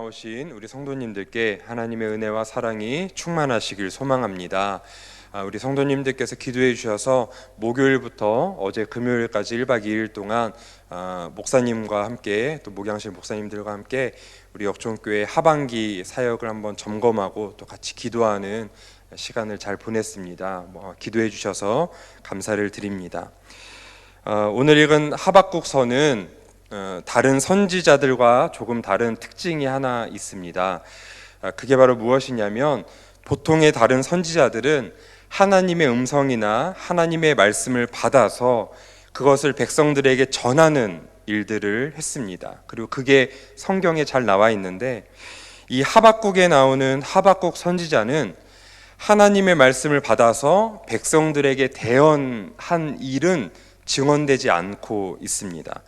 나오신 우리 성도님들께 하나님의 은혜와 사랑이 충만하시길 소망합니다. 우리 성도님들께서 기도해 주셔서 목요일부터 어제 금요일까지 1박 2일 동안 목사님과 함께 또 목양실 목사님들과 함께 우리 역종교회 하반기 사역을 한번 점검하고 또 같이 기도하는 시간을 잘 보냈습니다. 기도해 주셔서 감사를 드립니다. 오늘 읽은 하박국서는 다른 선지자들과 조금 다른 특징이 하나 있습니다. 그게 바로 무엇이냐면, 보통의 다른 선지자들은 하나님의 음성이나 하나님의 말씀을 받아서 그것을 백성들에게 전하는 일들을 했습니다. 그리고 그게 성경에 잘 나와 있는데, 이 하박국에 나오는 하박국 선지자는 하나님의 말씀을 받아서 백성들에게 대언한 일은 증언되지 않고 있습니다.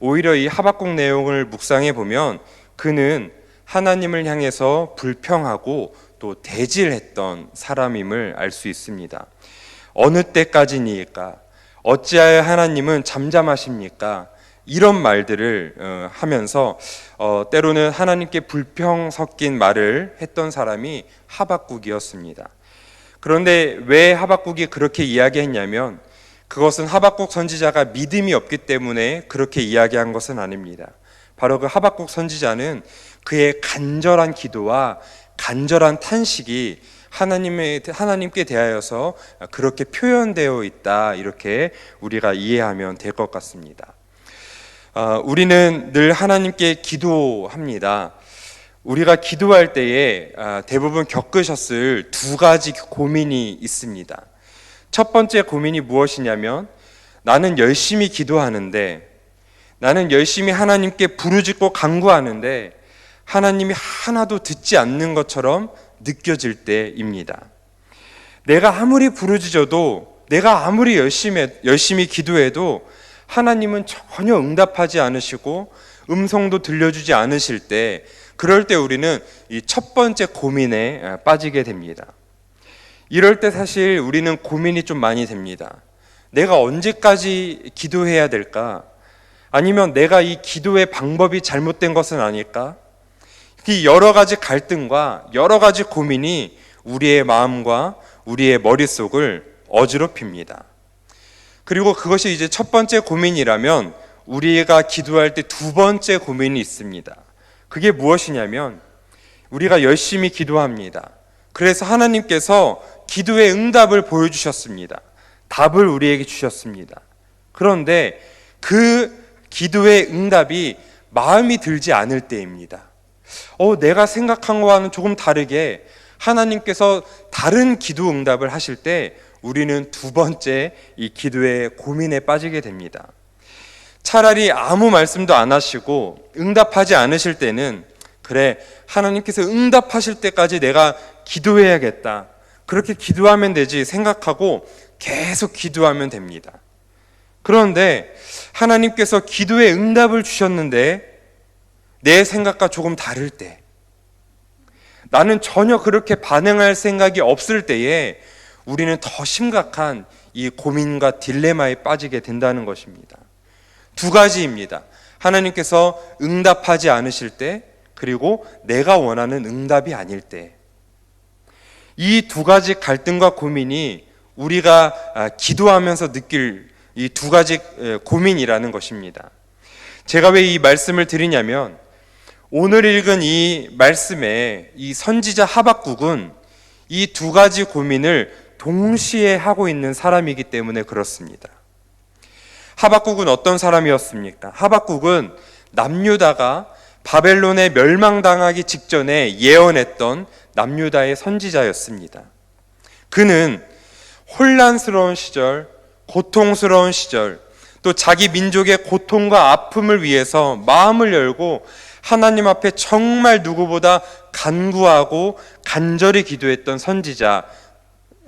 오히려 이 하박국 내용을 묵상해 보면 그는 하나님을 향해서 불평하고 또 대질했던 사람임을 알 수 있습니다. 어느 때까지니까? 어찌하여 하나님은 잠잠하십니까? 이런 말들을 하면서 때로는 하나님께 불평 섞인 말을 했던 사람이 하박국이었습니다. 그런데 왜 하박국이 그렇게 이야기했냐면, 그것은 하박국 선지자가 믿음이 없기 때문에 그렇게 이야기한 것은 아닙니다. 바로 그 하박국 선지자는 그의 간절한 기도와 간절한 탄식이 하나님께 대하여서 그렇게 표현되어 있다, 이렇게 우리가 이해하면 될 것 같습니다. 우리는 늘 하나님께 기도합니다. 우리가 기도할 때에 대부분 겪으셨을 두 가지 고민이 있습니다. 첫 번째 고민이 무엇이냐면, 나는 열심히 기도하는데, 나는 열심히 하나님께 부르짖고 간구하는데 하나님이 하나도 듣지 않는 것처럼 느껴질 때입니다. 내가 아무리 부르짖어도, 내가 아무리 열심히 기도해도 하나님은 전혀 응답하지 않으시고 음성도 들려주지 않으실 때, 그럴 때 우리는 이 첫 번째 고민에 빠지게 됩니다. 이럴 때 사실 우리는 고민이 좀 많이 됩니다. 내가 언제까지 기도해야 될까? 아니면 내가 이 기도의 방법이 잘못된 것은 아닐까? 이 여러 가지 갈등과 여러 가지 고민이 우리의 마음과 우리의 머릿속을 어지럽힙니다. 그리고 그것이 이제 첫 번째 고민이라면, 우리가 기도할 때 두 번째 고민이 있습니다. 그게 무엇이냐면, 우리가 열심히 기도합니다. 그래서 하나님께서 기도의 응답을 보여주셨습니다. 답을 우리에게 주셨습니다. 그런데 그 기도의 응답이 마음이 들지 않을 때입니다. 내가 생각한 거와는 조금 다르게 하나님께서 다른 기도 응답을 하실 때 우리는 두 번째 이 기도의 고민에 빠지게 됩니다. 차라리 아무 말씀도 안 하시고 응답하지 않으실 때는, 그래, 하나님께서 응답하실 때까지 내가 기도해야겠다, 그렇게 기도하면 되지 생각하고 계속 기도하면 됩니다. 그런데 하나님께서 기도의 응답을 주셨는데 내 생각과 조금 다를 때, 나는 전혀 그렇게 반응할 생각이 없을 때에 우리는 더 심각한 이 고민과 딜레마에 빠지게 된다는 것입니다. 두 가지입니다. 하나님께서 응답하지 않으실 때, 그리고 내가 원하는 응답이 아닐 때. 이 두 가지 갈등과 고민이 우리가 기도하면서 느낄 이 두 가지 고민이라는 것입니다. 제가 왜 이 말씀을 드리냐면, 오늘 읽은 이 말씀에 이 선지자 하박국은 이 두 가지 고민을 동시에 하고 있는 사람이기 때문에 그렇습니다. 하박국은 어떤 사람이었습니까? 하박국은 남유다가 바벨론에 멸망당하기 직전에 예언했던 남유다의 선지자였습니다. 그는 혼란스러운 시절, 고통스러운 시절, 또 자기 민족의 고통과 아픔을 위해서 마음을 열고 하나님 앞에 정말 누구보다 간구하고 간절히 기도했던 선지자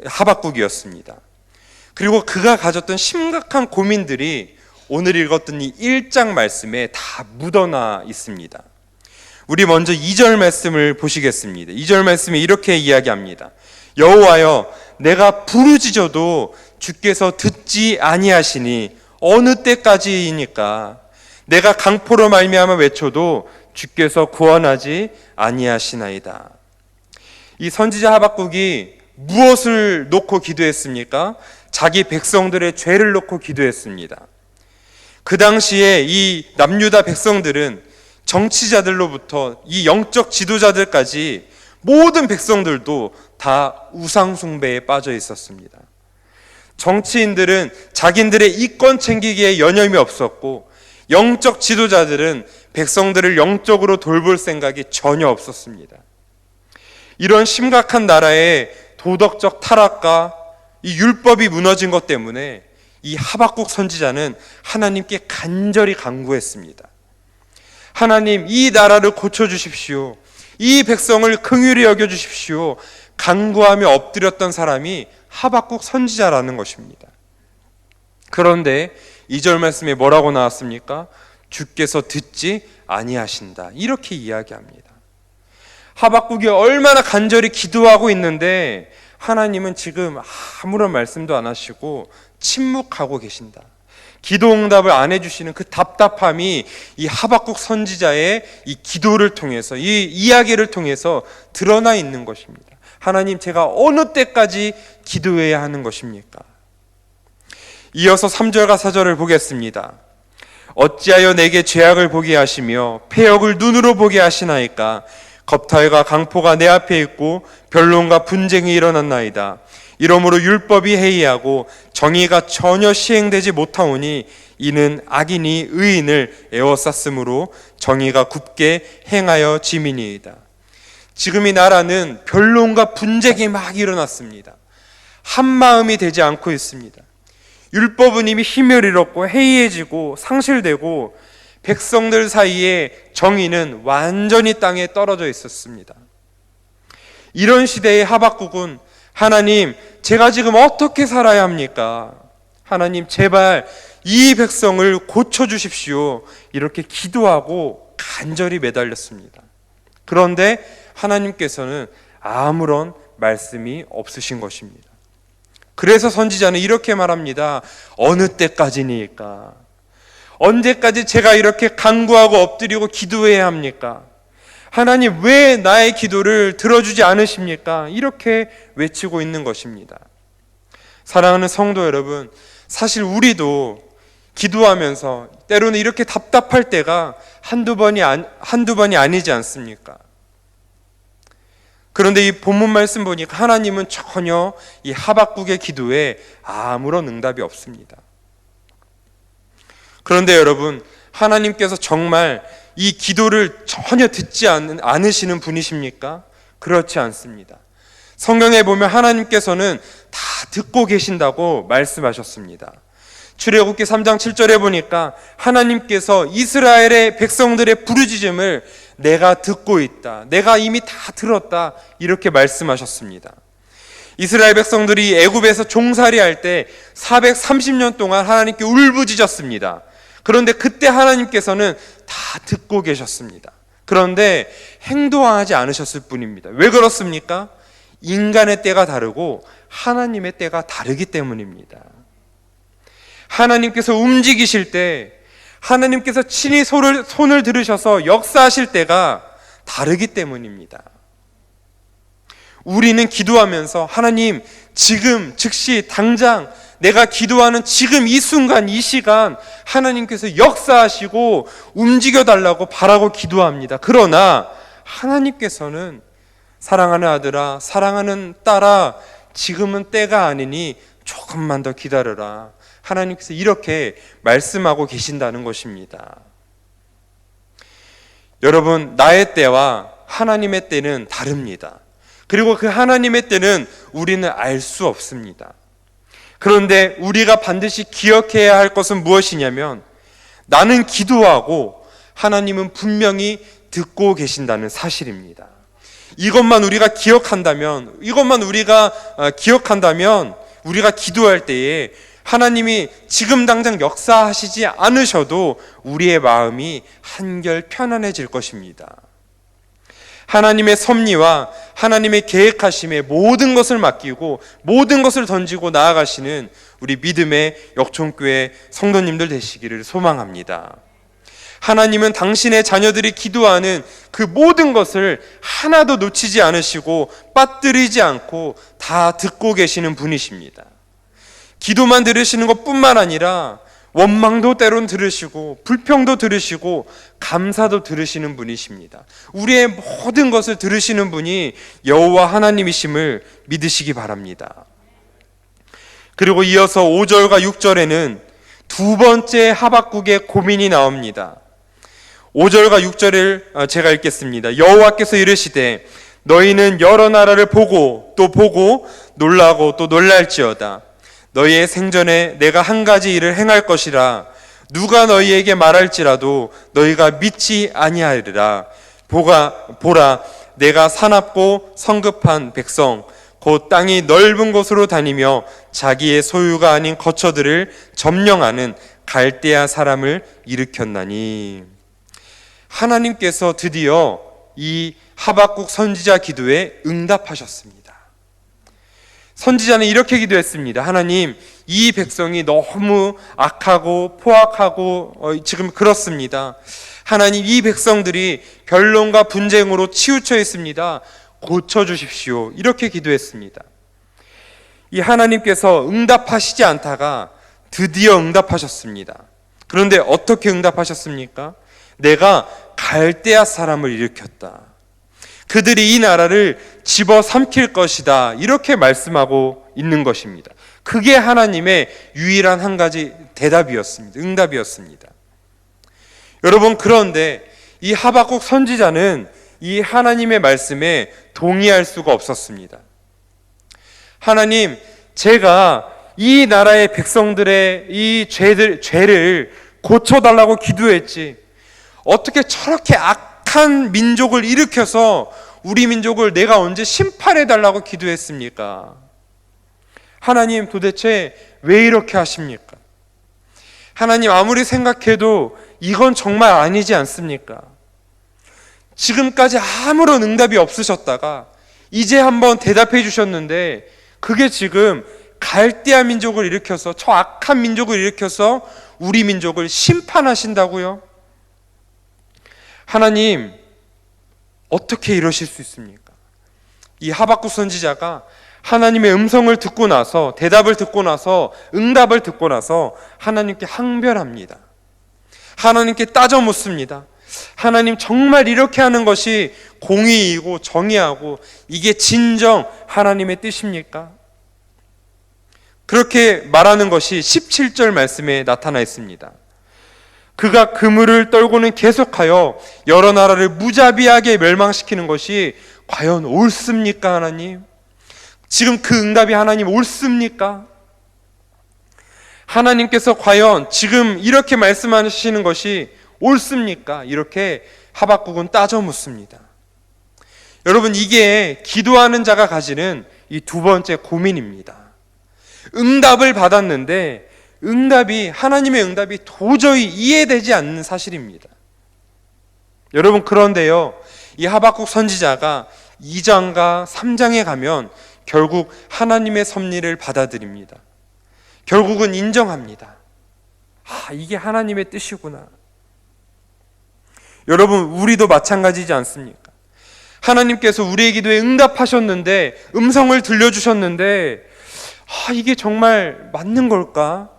하박국이었습니다. 그리고 그가 가졌던 심각한 고민들이 오늘 읽었던 이 1장 말씀에 다 묻어나 있습니다. 우리 먼저 2절 말씀을 보시겠습니다. 2절 말씀에 이렇게 이야기합니다. 여호와여, 내가 부르짖어도 주께서 듣지 아니하시니 어느 때까지이니까? 내가 강포로 말미암아 외쳐도 주께서 구원하지 아니하시나이다. 이 선지자 하박국이 무엇을 놓고 기도했습니까? 자기 백성들의 죄를 놓고 기도했습니다. 그 당시에 이 남유다 백성들은 정치자들로부터 이 영적 지도자들까지 모든 백성들도 다 우상 숭배에 빠져 있었습니다. 정치인들은 자기들의 이권 챙기기에 여념이 없었고, 영적 지도자들은 백성들을 영적으로 돌볼 생각이 전혀 없었습니다. 이런 심각한 나라의 도덕적 타락과 이 율법이 무너진 것 때문에 이 하박국 선지자는 하나님께 간절히 간구했습니다. 하나님, 이 나라를 고쳐주십시오. 이 백성을 긍휼히 여겨주십시오. 간구하며 엎드렸던 사람이 하박국 선지자라는 것입니다. 그런데 2절 말씀에 뭐라고 나왔습니까? 주께서 듣지 아니하신다, 이렇게 이야기합니다. 하박국이 얼마나 간절히 기도하고 있는데 하나님은 지금 아무런 말씀도 안 하시고 침묵하고 계신다. 기도 응답을 안 해주시는 그 답답함이 이 하박국 선지자의 이 기도를 통해서, 이 이야기를 통해서 드러나 있는 것입니다. 하나님, 제가 어느 때까지 기도해야 하는 것입니까? 이어서 3절과 4절을 보겠습니다. 어찌하여 내게 죄악을 보게 하시며 패역을 눈으로 보게 하시나이까? 겁탈과 강포가 내 앞에 있고 변론과 분쟁이 일어났나이다. 이러므로 율법이 해이하고 정의가 전혀 시행되지 못하오니 이는 악인이 의인을 에워쌌으므로 정의가 굽게 행하여 짐이니이다. 지금 이 나라는 변론과 분쟁이 막 일어났습니다. 한마음이 되지 않고 있습니다. 율법은 이미 힘을 잃었고 해이해지고 상실되고 백성들 사이에 정의는 완전히 땅에 떨어져 있었습니다. 이런 시대의 하박국은 하나님, 제가 지금 어떻게 살아야 합니까? 하나님, 제발 이 백성을 고쳐주십시오. 이렇게 기도하고 간절히 매달렸습니다. 그런데 하나님께서는 아무런 말씀이 없으신 것입니다. 그래서 선지자는 이렇게 말합니다. 어느 때까지니까? 언제까지 제가 이렇게 간구하고 엎드리고 기도해야 합니까? 하나님, 왜 나의 기도를 들어주지 않으십니까? 이렇게 외치고 있는 것입니다. 사랑하는 성도 여러분, 사실 우리도 기도하면서 때로는 이렇게 답답할 때가 한두 번이 아니지 않습니까? 그런데 이 본문 말씀 보니까 하나님은 전혀 이 하박국의 기도에 아무런 응답이 없습니다. 그런데 여러분, 하나님께서 정말 이 기도를 전혀 듣지 않으시는 분이십니까? 그렇지 않습니다. 성경에 보면 하나님께서는 다 듣고 계신다고 말씀하셨습니다. 출애굽기 3장 7절에 보니까 하나님께서 이스라엘의 백성들의 부르짖음을 내가 듣고 있다, 내가 이미 다 들었다, 이렇게 말씀하셨습니다. 이스라엘 백성들이 애굽에서 종살이할 때 430년 동안 하나님께 울부짖었습니다. 그런데 그때 하나님께서는 다 듣고 계셨습니다. 그런데 행동하지 않으셨을 뿐입니다. 왜 그렇습니까? 인간의 때가 다르고 하나님의 때가 다르기 때문입니다. 하나님께서 움직이실 때, 하나님께서 친히 손을 들으셔서 역사하실 때가 다르기 때문입니다. 우리는 기도하면서 하나님, 지금 즉시 당장 내가 기도하는 지금 이 순간 이 시간 하나님께서 역사하시고 움직여달라고 바라고 기도합니다. 그러나 하나님께서는 사랑하는 아들아, 사랑하는 딸아, 지금은 때가 아니니 조금만 더 기다려라, 하나님께서 이렇게 말씀하고 계신다는 것입니다. 여러분, 나의 때와 하나님의 때는 다릅니다. 그리고 그 하나님의 때는 우리는 알 수 없습니다. 그런데 우리가 반드시 기억해야 할 것은 무엇이냐면, 나는 기도하고 하나님은 분명히 듣고 계신다는 사실입니다. 이것만 우리가 기억한다면, 우리가 기도할 때에 하나님이 지금 당장 역사하시지 않으셔도 우리의 마음이 한결 편안해질 것입니다. 하나님의 섭리와 하나님의 계획하심에 모든 것을 맡기고 모든 것을 던지고 나아가시는 우리 믿음의 역촌교회 성도님들 되시기를 소망합니다. 하나님은 당신의 자녀들이 기도하는 그 모든 것을 하나도 놓치지 않으시고 빠뜨리지 않고 다 듣고 계시는 분이십니다. 기도만 들으시는 것뿐만 아니라 원망도 때론 들으시고 불평도 들으시고 감사도 들으시는 분이십니다. 우리의 모든 것을 들으시는 분이 여호와 하나님이심을 믿으시기 바랍니다. 그리고 이어서 5절과 6절에는 두 번째 하박국의 고민이 나옵니다. 5절과 6절을 제가 읽겠습니다. 여호와께서 이르시되 너희는 여러 나라를 보고 또 보고 놀라고 또 놀랄지어다. 너희의 생전에 내가 한 가지 일을 행할 것이라. 누가 너희에게 말할지라도 너희가 믿지 아니하리라. 보라, 내가 사납고 성급한 백성 곧 땅이 넓은 곳으로 다니며 자기의 소유가 아닌 거처들을 점령하는 갈대아 사람을 일으켰나니. 하나님께서 드디어 이 하박국 선지자 기도에 응답하셨습니다. 선지자는 이렇게 기도했습니다. 하나님, 이 백성이 너무 악하고 포악하고 지금 그렇습니다. 하나님, 이 백성들이 변론과 분쟁으로 치우쳐 있습니다. 고쳐주십시오. 이렇게 기도했습니다. 이 하나님께서 응답하시지 않다가 드디어 응답하셨습니다. 그런데 어떻게 응답하셨습니까? 내가 갈대아 사람을 일으켰다. 그들이 이 나라를 집어삼킬 것이다. 이렇게 말씀하고 있는 것입니다. 그게 하나님의 유일한 한 가지 대답이었습니다. 응답이었습니다. 여러분, 그런데 이 하박국 선지자는 이 하나님의 말씀에 동의할 수가 없었습니다. 하나님, 제가 이 나라의 백성들의 이 죄를 고쳐달라고 기도했지, 어떻게 저렇게 악한 민족을 일으켜서 우리 민족을 내가 언제 심판해달라고 기도했습니까? 하나님, 도대체 왜 이렇게 하십니까? 하나님, 아무리 생각해도 이건 정말 아니지 않습니까? 지금까지 아무런 응답이 없으셨다가 이제 한번 대답해 주셨는데 그게 지금 갈대아 민족을 일으켜서, 저 악한 민족을 일으켜서 우리 민족을 심판하신다고요? 하나님, 어떻게 이러실 수 있습니까? 이 하박국 선지자가 하나님의 음성을 듣고 나서, 대답을 듣고 나서, 응답을 듣고 나서 하나님께 항변합니다. 하나님께 따져 묻습니다. 하나님, 정말 이렇게 하는 것이 공의이고 정의하고 이게 진정 하나님의 뜻입니까? 그렇게 말하는 것이 17절 말씀에 나타나 있습니다. 그가 그물을 떨고는 계속하여 여러 나라를 무자비하게 멸망시키는 것이 과연 옳습니까, 하나님? 지금 그 응답이 하나님 옳습니까? 하나님께서 과연 지금 이렇게 말씀하시는 것이 옳습니까? 이렇게 하박국은 따져 묻습니다. 여러분, 이게 기도하는 자가 가지는 이 두 번째 고민입니다. 응답을 받았는데 하나님의 응답이 도저히 이해되지 않는 사실입니다. 여러분, 그런데요, 이 하박국 선지자가 2장과 3장에 가면 결국 하나님의 섭리를 받아들입니다. 결국은 인정합니다. 이게 하나님의 뜻이구나. 여러분, 우리도 마찬가지지 않습니까? 하나님께서 우리의 기도에 응답하셨는데, 음성을 들려주셨는데, 이게 정말 맞는 걸까?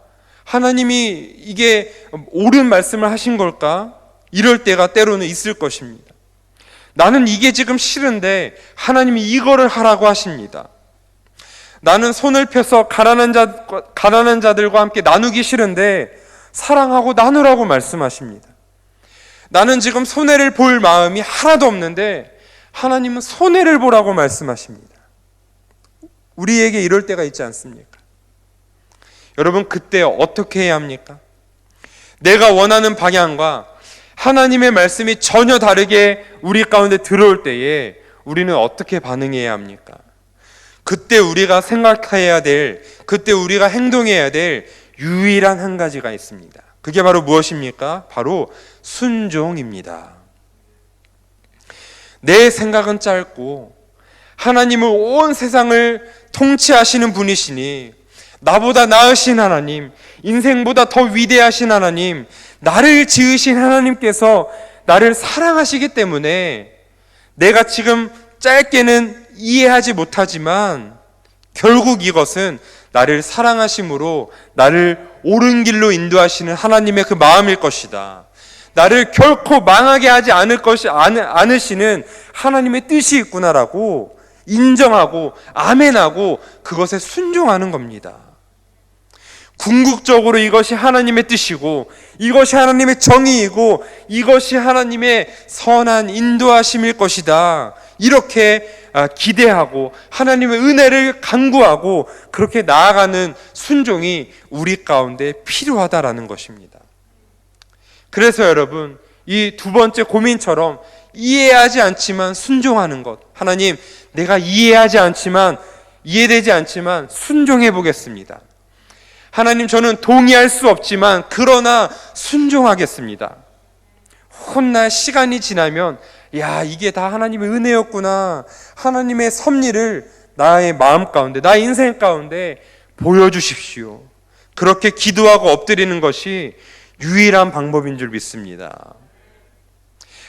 하나님이 이게 옳은 말씀을 하신 걸까? 이럴 때가 때로는 있을 것입니다. 나는 이게 지금 싫은데 하나님이 이거를 하라고 하십니다. 나는 손을 펴서 가난한 자들과 함께 나누기 싫은데 사랑하고 나누라고 말씀하십니다. 나는 지금 손해를 볼 마음이 하나도 없는데 하나님은 손해를 보라고 말씀하십니다. 우리에게 이럴 때가 있지 않습니까? 여러분, 그때 어떻게 해야 합니까? 내가 원하는 방향과 하나님의 말씀이 전혀 다르게 우리 가운데 들어올 때에 우리는 어떻게 반응해야 합니까? 그때 우리가 생각해야 될, 그때 우리가 행동해야 될 유일한 한 가지가 있습니다. 그게 바로 무엇입니까? 바로 순종입니다. 내 생각은 짧고 하나님은 온 세상을 통치하시는 분이시니 나보다 나으신 하나님, 인생보다 더 위대하신 하나님, 나를 지으신 하나님께서 나를 사랑하시기 때문에 내가 지금 짧게는 이해하지 못하지만 결국 이것은 나를 사랑하심으로 나를 옳은 길로 인도하시는 하나님의 그 마음일 것이다. 나를 결코 망하게 하지 않으시는 하나님의 뜻이 있구나라고 인정하고 아멘하고 그것에 순종하는 겁니다. 궁극적으로 이것이 하나님의 뜻이고 이것이 하나님의 정의이고 이것이 하나님의 선한 인도하심일 것이다. 이렇게 기대하고 하나님의 은혜를 간구하고 그렇게 나아가는 순종이 우리 가운데 필요하다라는 것입니다. 그래서 여러분, 이 두 번째 고민처럼 이해하지 않지만 순종하는 것. 하나님, 내가 이해되지 않지만 순종해 보겠습니다. 하나님, 저는 동의할 수 없지만 그러나 순종하겠습니다. 훗날 시간이 지나면 야, 이게 다 하나님의 은혜였구나, 하나님의 섭리를 나의 마음 가운데, 나의 인생 가운데 보여주십시오. 그렇게 기도하고 엎드리는 것이 유일한 방법인 줄 믿습니다.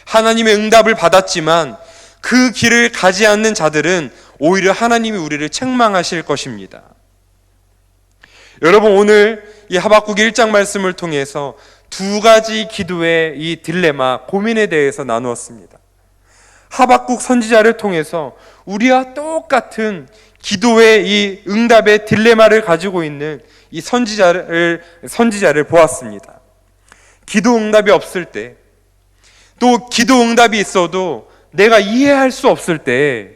하나님의 응답을 받았지만 그 길을 가지 않는 자들은 오히려 하나님이 우리를 책망하실 것입니다. 여러분, 오늘 이 하박국 1장 말씀을 통해서 두 가지 기도의 이 딜레마, 고민에 대해서 나누었습니다. 하박국 선지자를 통해서 우리와 똑같은 기도의 이 응답의 딜레마를 가지고 있는 이 선지자를 보았습니다. 기도 응답이 없을 때, 또 기도 응답이 있어도 내가 이해할 수 없을 때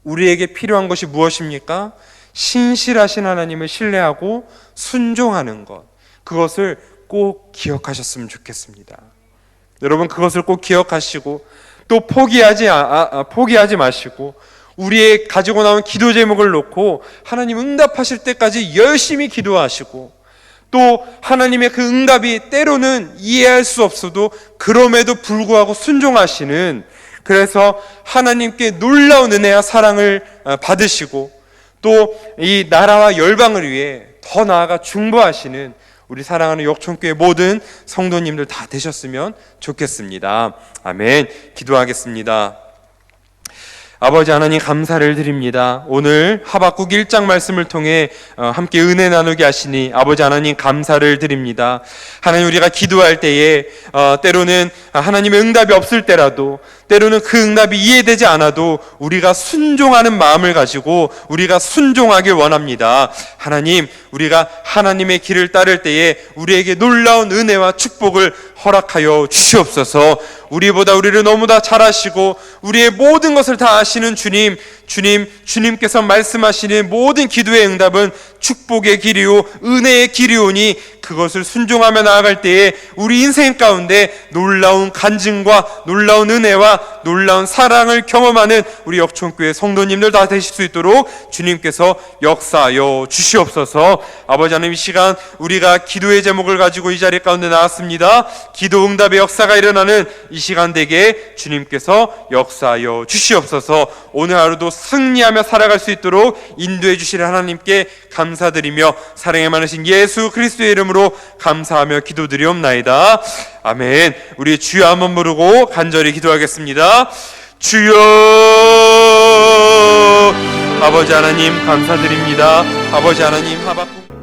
우리에게 필요한 것이 무엇입니까? 신실하신 하나님을 신뢰하고 순종하는 것. 그것을 꼭 기억하셨으면 좋겠습니다. 여러분, 그것을 꼭 기억하시고 또 포기하지 마시고 우리의 가지고 나온 기도 제목을 놓고 하나님 응답하실 때까지 열심히 기도하시고 또 하나님의 그 응답이 때로는 이해할 수 없어도 그럼에도 불구하고 순종하시는, 그래서 하나님께 놀라운 은혜와 사랑을 받으시고 또 이 나라와 열방을 위해 더 나아가 중보하시는 우리 사랑하는 역촌교회 모든 성도님들 다 되셨으면 좋겠습니다. 아멘. 기도하겠습니다. 아버지 하나님, 감사를 드립니다. 오늘 하박국 1장 말씀을 통해 함께 은혜 나누게 하시니 아버지 하나님 감사를 드립니다. 하나님, 우리가 기도할 때에 때로는 하나님의 응답이 없을 때라도, 때로는 그 응답이 이해되지 않아도 우리가 순종하는 마음을 가지고 우리가 순종하길 원합니다. 하나님, 우리가 하나님의 길을 따를 때에 우리에게 놀라운 은혜와 축복을 허락하여 주시옵소서. 우리보다 우리를 너무나 잘 아시고 우리의 모든 것을 다 아시는 주님께서 말씀하시는 모든 기도의 응답은 축복의 길이요 은혜의 길이오니 그것을 순종하며 나아갈 때에 우리 인생 가운데 놀라운 간증과 놀라운 은혜와 놀라운 사랑을 경험하는 우리 역촌교회 성도님들 다 되실 수 있도록 주님께서 역사하여 주시옵소서. 아버지 하나님, 이 시간 우리가 기도의 제목을 가지고 이 자리 가운데 나왔습니다. 기도 응답의 역사가 일어나는 이 시간 되게 주님께서 역사하여 주시옵소서. 오늘 하루도 승리하며 살아갈 수 있도록 인도해 주시는 하나님께 감사드리며 사랑에 많으신 예수 그리스도의 이름으로 감사하며 기도드리옵나이다. 아멘. 우리 주여 한번 부르고 간절히 기도하겠습니다. 주여. 아버지 하나님 감사드립니다. 아버지 하나님, 하박국